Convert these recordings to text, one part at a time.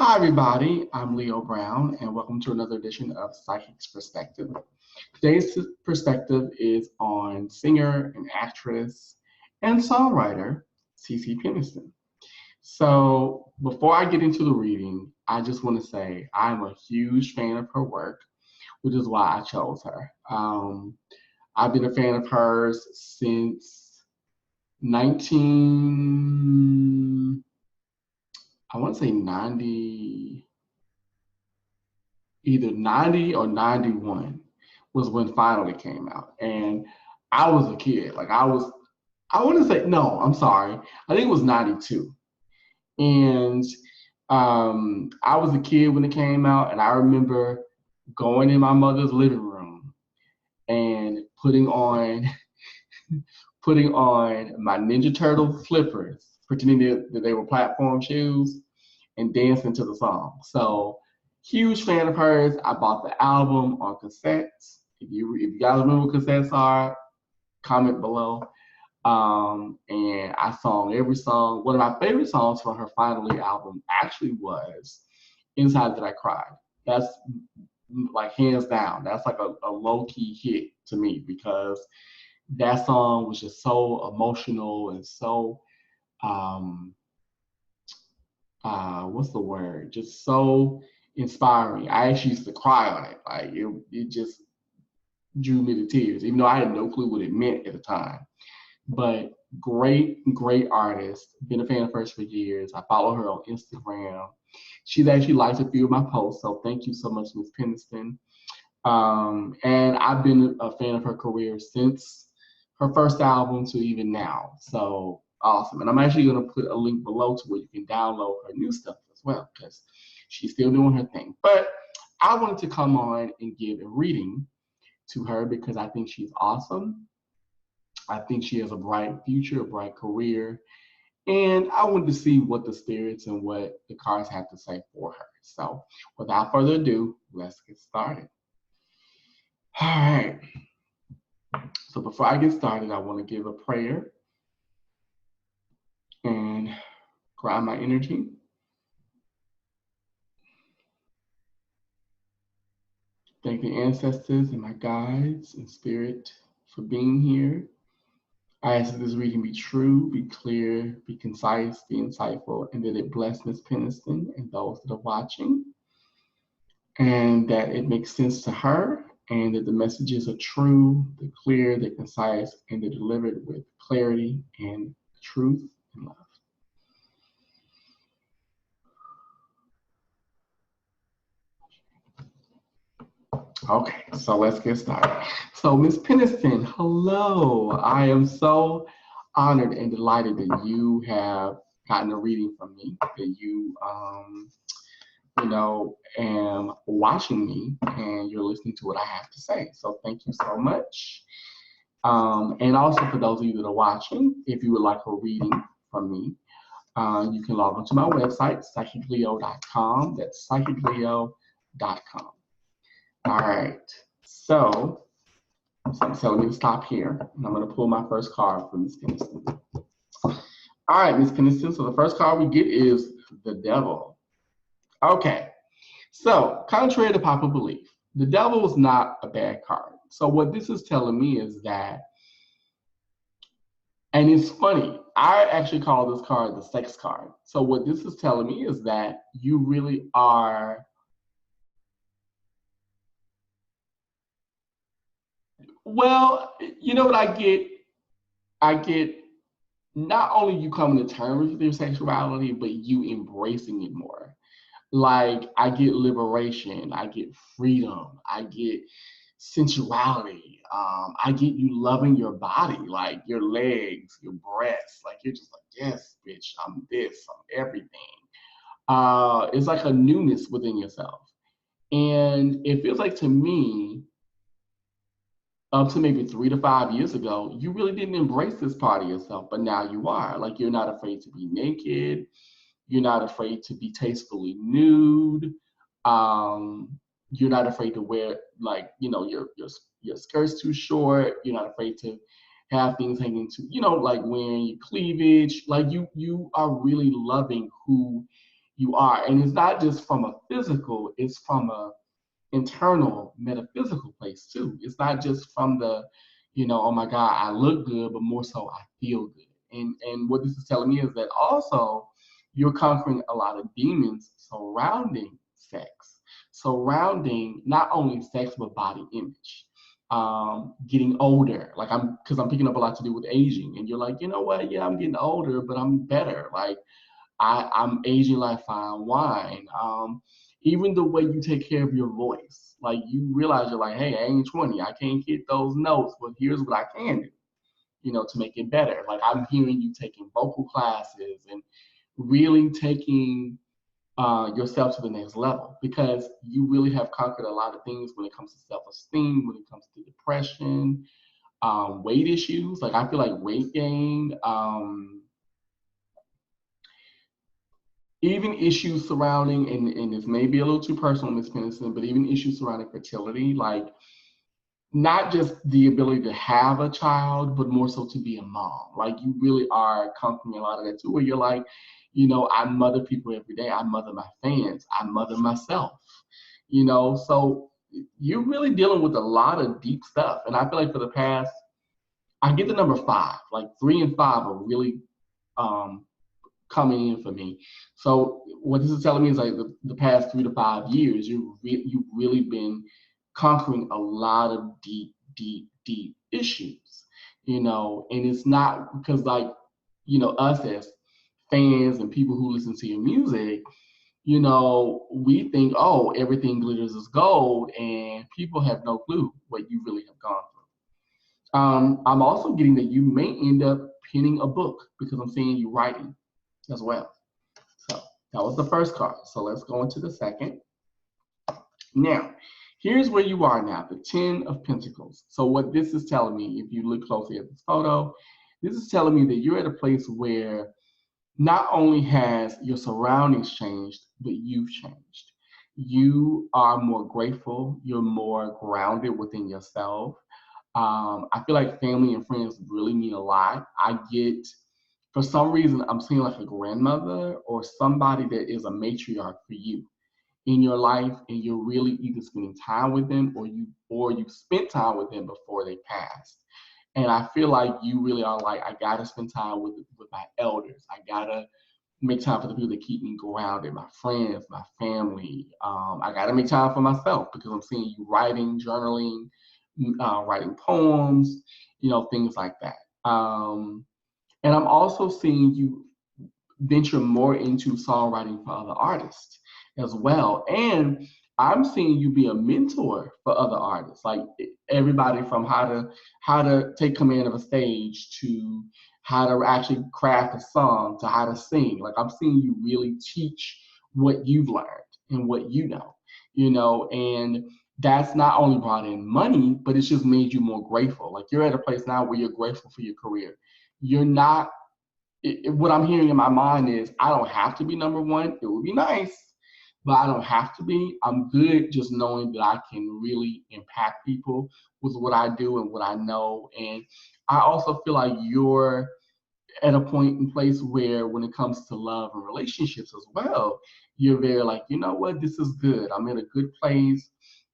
Hi, everybody. I'm Leo Brown, and welcome to another edition of Psychic's Perspective. Today's perspective is on singer and actress and songwriter CeCe Peniston. So, before I get into the reading, I just want to say I'm a huge fan of her work, which is why I chose her. I've been a fan of hers since 19. I want to say 90, either 90 or 91 was when Finally came out. And I was a kid. I want to say, no, I'm sorry. I think it was 92. And I was a kid when it came out. And I remember going in my mother's living room and putting on my Ninja Turtle flippers, pretending that they were platform shoes, and dancing to the song. So, huge fan of hers. I bought the album on cassettes. If you guys remember what cassettes are, comment below. And I sang every song. One of my favorite songs from her Finally album actually was Inside That I Cried. That's like hands down. That's like a low-key hit to me because that song was just so emotional and so what's the word? Just so inspiring. I actually used to cry on it. Like it just drew me to tears, even though I had no clue what it meant at the time. But great artist. Been a fan of hers for years. I follow her on Instagram. She's actually liked a few of my posts, so thank you so much, Ms. Peniston. And I've been a fan of her career since her first album to even now. So awesome. And I'm actually going to put a link below to where you can download her new stuff as well, because she's still doing her thing. But I wanted to come on and give a reading to her because I think she's awesome. I think she has a bright future, a bright career. And I wanted to see what the spirits and what the cards have to say for her. So without further ado, let's get started. All right. So before I get started, I want to give a prayer and ground my energy. Thank the ancestors and my guides and spirit for being here. I ask that this reading be true, be clear, be concise, be insightful, and that it bless Ms. Peniston and those that are watching, and that it makes sense to her, and that the messages are true, they're clear, they're concise, and they're delivered with clarity and truth and love. Okay, so let's get started. So Ms. Peniston, hello. I am so honored and delighted that you have gotten a reading from me, that you am watching me and you're listening to what I have to say. So thank you so much. And also for those of you that are watching, if you would like a reading from me, you can log onto my website, psychicleo.com. That's psychicleo.com. All right, so it's telling me to stop here, and I'm going to pull my first card from Ms. Peniston. All right, Ms. Peniston, so the first card we get is the Devil. Okay, so contrary to popular belief, the Devil is not a bad card. So what this is telling me is that, and it's funny, I actually call this card the sex card. So what this is telling me is that you really are, well, you know what I get? I get not only you coming to terms with your sexuality, but you embracing it more. Like, I get liberation, I get freedom, I get sensuality. I get you loving your body, like your legs, your breasts. Like, you're just like, yes, bitch, I'm this, I'm everything. It's like a newness within yourself. And it feels like to me, up to maybe 3 to 5 years ago, you really didn't embrace this part of yourself, but now you are. Like, you're not afraid to be naked. You're not afraid to be tastefully nude. You're not afraid to wear, like, your skirt's too short. You're not afraid to have things hanging to, like wearing your cleavage. Like, you are really loving who you are. And it's not just from a physical, it's from a internal metaphysical place too. It's not just from the, oh my God, I look good, but more so I feel good. And what this is telling me is that also you're conquering a lot of demons surrounding sex, surrounding not only sex but body image. Getting older, like because I'm picking up a lot to do with aging, and you're like, you know what? Yeah, I'm getting older, but I'm better. Like I'm aging like fine wine. Even the way you take care of your voice, like you realize you're like, hey, I ain't 20, I can't get those notes, but here's what I can do, to make it better. Like I'm hearing you taking vocal classes and really taking yourself to the next level, because you really have conquered a lot of things when it comes to self-esteem, when it comes to depression, weight issues. Like I feel like weight gain, even issues surrounding, and this may be a little too personal, Ms. Peniston, but even issues surrounding fertility, like not just the ability to have a child, but more so to be a mom. Like you really are conquering a lot of that too, where you're like, I mother people every day. I mother my fans. I mother myself, so you're really dealing with a lot of deep stuff. And I feel like for the past, I get the number 5, like 3 and 5 are really coming in for me. So what this is telling me is like the past 3 to 5 years, you've really been conquering a lot of deep issues, and it's not because like, us as fans and people who listen to your music, we think, oh, everything glitters is gold, and people have no clue what you really have gone through. I'm also getting that you may end up penning a book, because I'm seeing you writing as well. So that was the first card. So let's go into the second. Now, here's where you are now, the 10 of Pentacles. So what this is telling me, if you look closely at this photo, this is telling me that you're at a place where not only has your surroundings changed, but you've changed. You are more grateful. You're more grounded within yourself. I feel like family and friends really mean a lot. For some reason, I'm seeing like a grandmother or somebody that is a matriarch for you in your life, and you're really either spending time with them, or you spent time with them before they passed. And I feel like you really are like, I gotta spend time with my elders. I gotta make time for the people that keep me grounded, my friends, my family. I gotta make time for myself, because I'm seeing you writing, journaling, writing poems, things like that. And I'm also seeing you venture more into songwriting for other artists as well. And I'm seeing you be a mentor for other artists, like everybody from how to take command of a stage, to how to actually craft a song, to how to sing. Like I'm seeing you really teach what you've learned and what and that's not only brought in money, but it's just made you more grateful. Like you're at a place now where you're grateful for your career. You're not, what I'm hearing in my mind is, I don't have to be number 1. It would be nice, but I don't have to be. I'm good just knowing that I can really impact people with what I do and what I know. And I also feel like you're at a point and place where, when it comes to love and relationships as well, you're very like, you know what, this is good. I'm in a good place.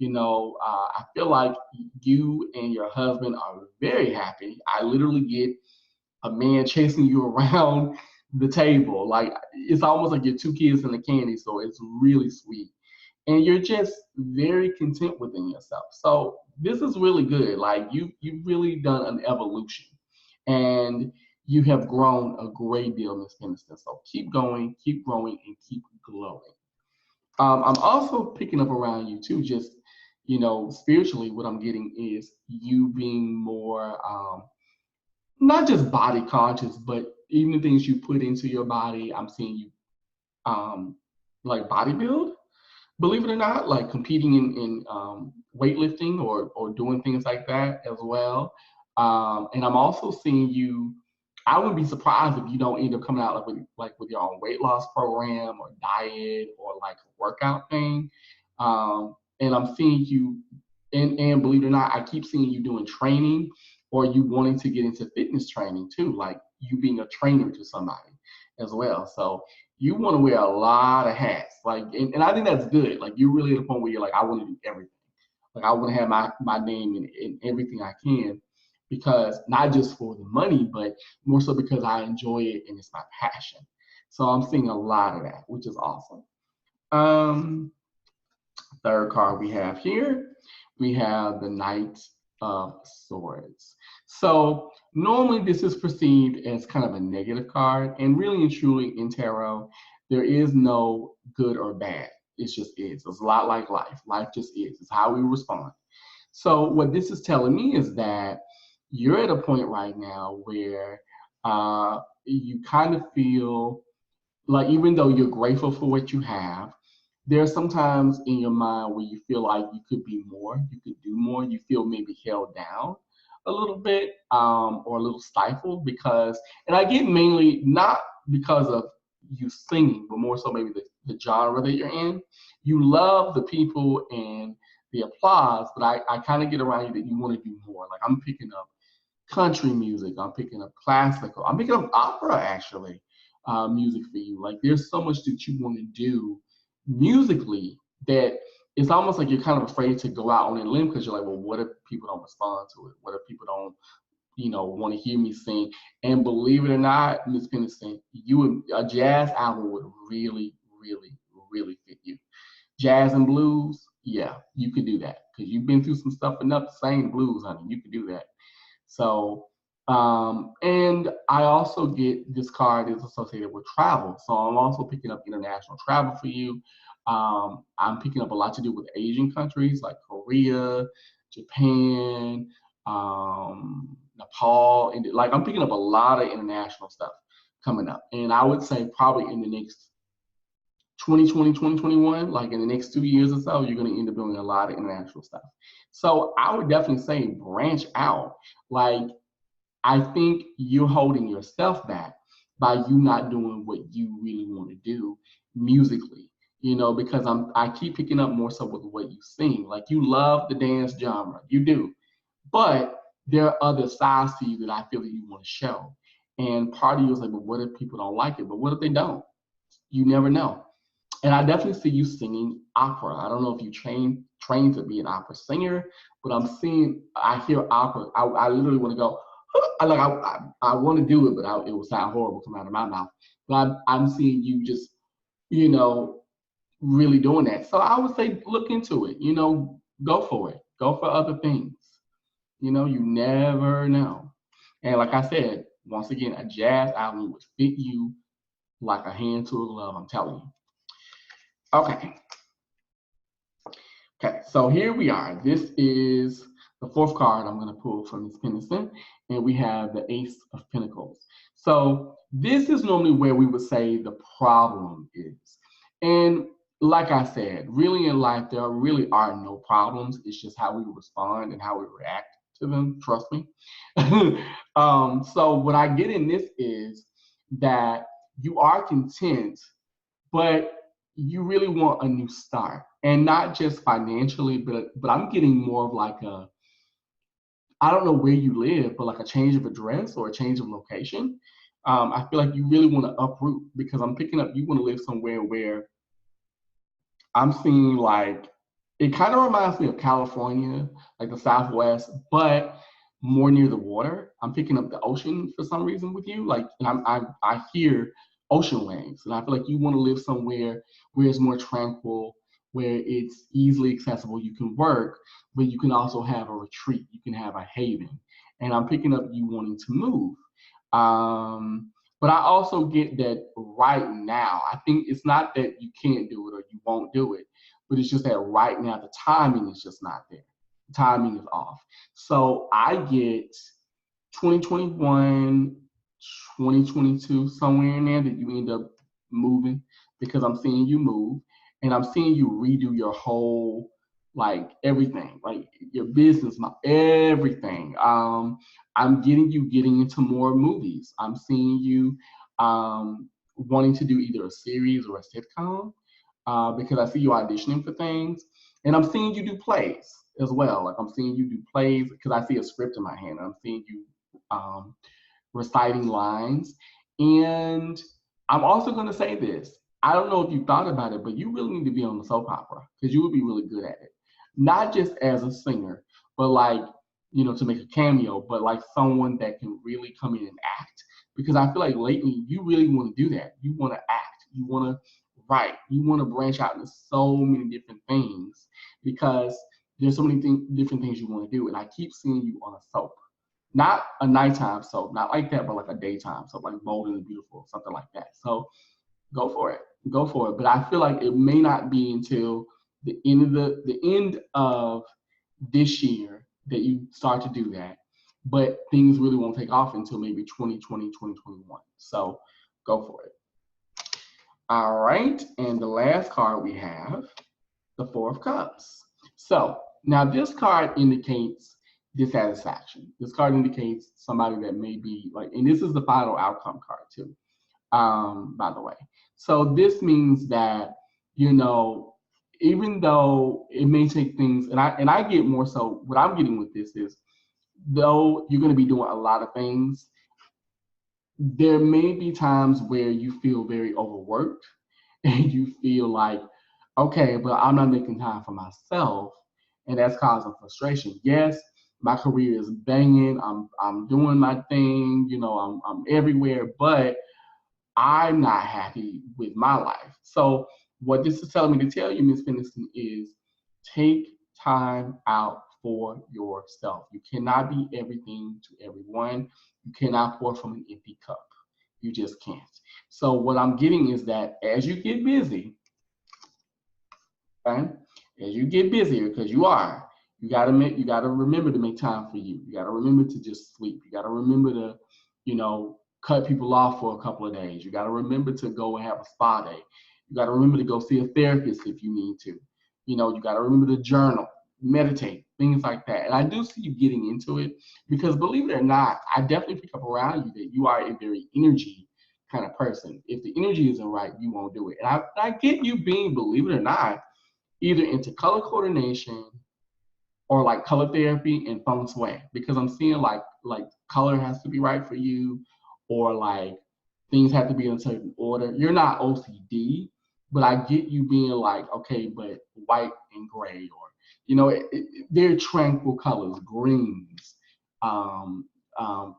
I feel like you and your husband are very happy. I literally get a man chasing you around the table. Like it's almost like you're 2 kids in a candy store. It's really sweet. And you're just very content within yourself. So this is really good. Like you've really done an evolution, and you have grown a great deal, Ms. Peniston. So keep going, keep growing, and keep glowing. I'm also picking up around you too, just, spiritually, what I'm getting is you being more, not just body conscious, but even the things you put into your body. I'm seeing you like bodybuild, believe it or not, like competing in weightlifting or doing things like that as well. And I'm also seeing you, I wouldn't be surprised if you don't end up coming out with your own weight loss program or diet or like a workout thing. And I'm seeing you, and believe it or not, I keep seeing you doing training, or you wanting to get into fitness training too, like you being a trainer to somebody as well. So You want to wear a lot of hats. Like, and I think that's good. Like, you're really at a point where you're like, I want to do everything. Like, I want to have my name in everything I can, because not just for the money, but more so because I enjoy it and it's my passion. So I'm seeing a lot of that, which is awesome. Third card we have here, we have the Knight of Swords. So normally this is perceived as kind of a negative card, and really and truly in tarot, there is no good or bad. It just is. It's a lot like life. Life just is. It's how we respond. So what this is telling me is that you're at a point right now where you kind of feel like, even though you're grateful for what you have, there's sometimes in your mind where you feel like you could be more, you could do more, you feel maybe held down a little bit, or a little stifled, because, and I get mainly not because of you singing, but more so maybe the genre that you're in. You love the people and the applause, but I kind of get around you that you want to do more. Like, I'm picking up country music, I'm picking up classical, I'm picking up opera actually, music for you. Like, there's so much that you want to do musically that it's almost like you're kind of afraid to go out on a limb, because you're like, well, what if people don't respond to it? What if people don't, want to hear me sing? And believe it or not, Miss Peniston, a jazz album would really, really, really fit you. Jazz and blues, yeah, you could do that, because you've been through some stuff enough to sing the blues, honey. You could do that. So, and I also get this card is associated with travel. So I'm also picking up international travel for you. I'm picking up a lot to do with Asian countries like Korea, Japan, Nepal, and like, I'm picking up a lot of international stuff coming up. And I would say probably in the next 2020, 2021, like in the next 2 years or so, you're going to end up doing a lot of international stuff. So I would definitely say branch out. Like, I think you're holding yourself back by you not doing what you really want to do musically, because I keep picking up more so with what you sing. Like, you love the dance genre, you do, but there are other sides to you that I feel that you want to show. And part of you is like, but what if people don't like it? But what if they don't? You never know. And I definitely see you singing opera. I don't know if you trained to be an opera singer, but I hear opera. I literally want to go, I want to do it, but it would sound horrible coming out of my mouth. But I'm seeing you just, really doing that. So I would say look into it, go for it. Go for other things. You never know. And like I said, once again, a jazz album would fit you like a hand to a glove, I'm telling you. Okay. Okay, so here we are. This is the fourth card I'm going to pull from Miss Peniston, and we have the Ace of Pentacles. So this is normally where we would say the problem is. And like I said, really in life, there really are no problems. It's just how we respond and how we react to them, trust me. So what I get in this is that you are content, but you really want a new start, and not just financially, but I'm getting more of like I don't know where you live, but like a change of address or a change of location. I feel like you really want to uproot, because I'm picking up you want to live somewhere where I'm seeing, like, it kind of reminds me of California, like the Southwest, but more near the water. I'm picking up the ocean for some reason with you. Like, and I hear ocean waves, and I feel like you want to live somewhere where it's more tranquil, where it's easily accessible. You can work, but you can also have a retreat. You can have a haven. And I'm picking up you wanting to move. But I also get that right now, I think it's not that you can't do it or you won't do it, but it's just that right now the timing is just not there. The timing is off. So I get 2021, 2022, somewhere in there that you end up moving, because I'm seeing you move, and I'm seeing you redo your whole, like, everything, like your business, everything. I'm getting you getting into more movies. I'm seeing you wanting to do either a series or a sitcom, because I see you auditioning for things. And I'm seeing you do plays as well. Like, I'm seeing you do plays because I see a script in my hand. I'm seeing you reciting lines. And I'm also going to say this. I don't know if you thought about it, but you really need to be on the soap opera because you would be really good at it. Not just as a singer, but like, to make a cameo, but like someone that can really come in and act. Because I feel like lately you really want to do that. You want to act. You want to write. You want to branch out into so many different things because there's so many different things you want to do. And I keep seeing you on a soap. Not a nighttime soap, not like that, but like a daytime soap, like Bold and the Beautiful, something like that. So go for it. Go for it. But I feel like it may not be until the end of this year that you start to do that. But things really won't take off until maybe 2020, 2021. So go for it. All right. And the last card we have, the Four of Cups. So now this card indicates dissatisfaction. This card indicates somebody that may be like, and this is the final outcome card too, by the way. So this means that, even though it may take things, and I get more so, what I'm getting with this is, though you're going to be doing a lot of things, there may be times where you feel very overworked and you feel like, okay, but I'm not making time for myself, and that's causing frustration. Yes, my career is banging. I'm doing my thing. I'm everywhere, but I'm not happy with my life. So what this is telling me to tell you, Ms. Peniston, is take time out for yourself. You cannot be everything to everyone. You cannot pour from an empty cup. You just can't. So what I'm getting is that as you get busy, okay, as you get busier, because you gotta remember to make time for you. You gotta remember to just sleep. You gotta remember to, cut people off for a couple of days. You gotta remember to go and have a spa day. You gotta remember to go see a therapist if you need to. You gotta remember to journal, meditate, things like that. And I do see you getting into it because, believe it or not, I definitely pick up around you that you are a very energy kind of person. If the energy isn't right, you won't do it. And I get you being, believe it or not, either into color coordination or like color therapy and feng shui, because I'm seeing like color has to be right for you, or like things have to be in a certain order. You're not OCD, but I get you being like, okay, but white and gray, or they're tranquil colors, greens,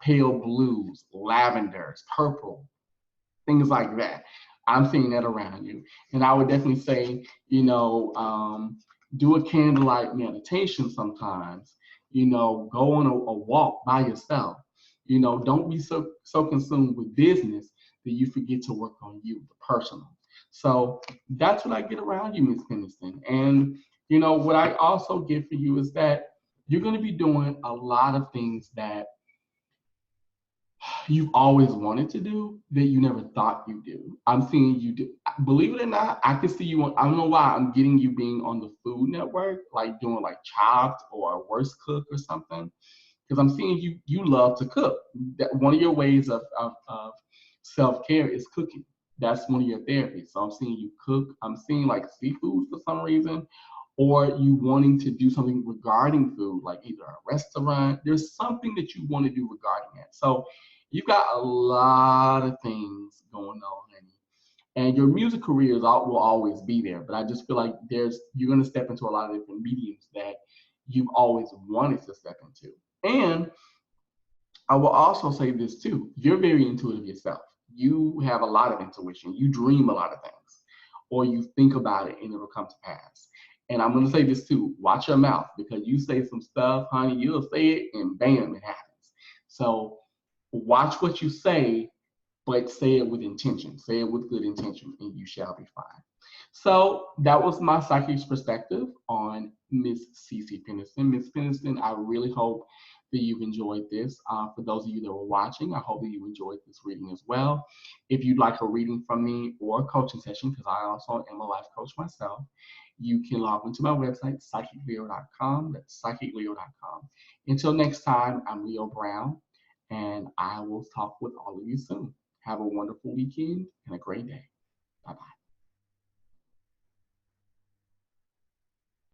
pale blues, lavenders, purple, things like that. I'm seeing that around you. And I would definitely say, do a candlelight meditation sometimes, go on a walk by yourself. Don't be so consumed with business that you forget to work on you, the personal. So that's what I get around you, Ms. Peniston. And, what I also get for you is that you're going to be doing a lot of things that you've always wanted to do that you never thought you do. I'm seeing you do. Believe it or not, I can see you on, I don't know why I'm getting you being on the Food Network, like doing like Chopped or Worst Cook or something. Because I'm seeing you love to cook. That one of your ways of self-care is cooking. That's one of your therapies. So I'm seeing you cook. I'm seeing like seafood for some reason, or you wanting to do something regarding food, like either a restaurant. There's something that you want to do regarding that. So you've got a lot of things going on, honey. And your music career will always be there. But I just feel like you're going to step into a lot of different mediums that you've always wanted to step into. And I will also say this too. You're very intuitive yourself. You have a lot of intuition. You dream a lot of things, or you think about it and it'll come to pass. And I'm going to say this too. Watch your mouth, because you say some stuff, honey, you'll say it and bam, it happens. So watch what you say, but say it with intention. Say it with good intention, and you shall be fine. So that was my psychic's perspective on Miss CeCe Peniston. Miss Peniston, I really hope that you've enjoyed this. For those of you that were watching, I hope that you enjoyed this reading as well. If you'd like a reading from me or a coaching session, because I also am a life coach myself, you can log into my website, psychicleo.com. That's psychicleo.com. Until next time, I'm Leo Brown, and I will talk with all of you soon. Have a wonderful weekend and a great day. Bye-bye.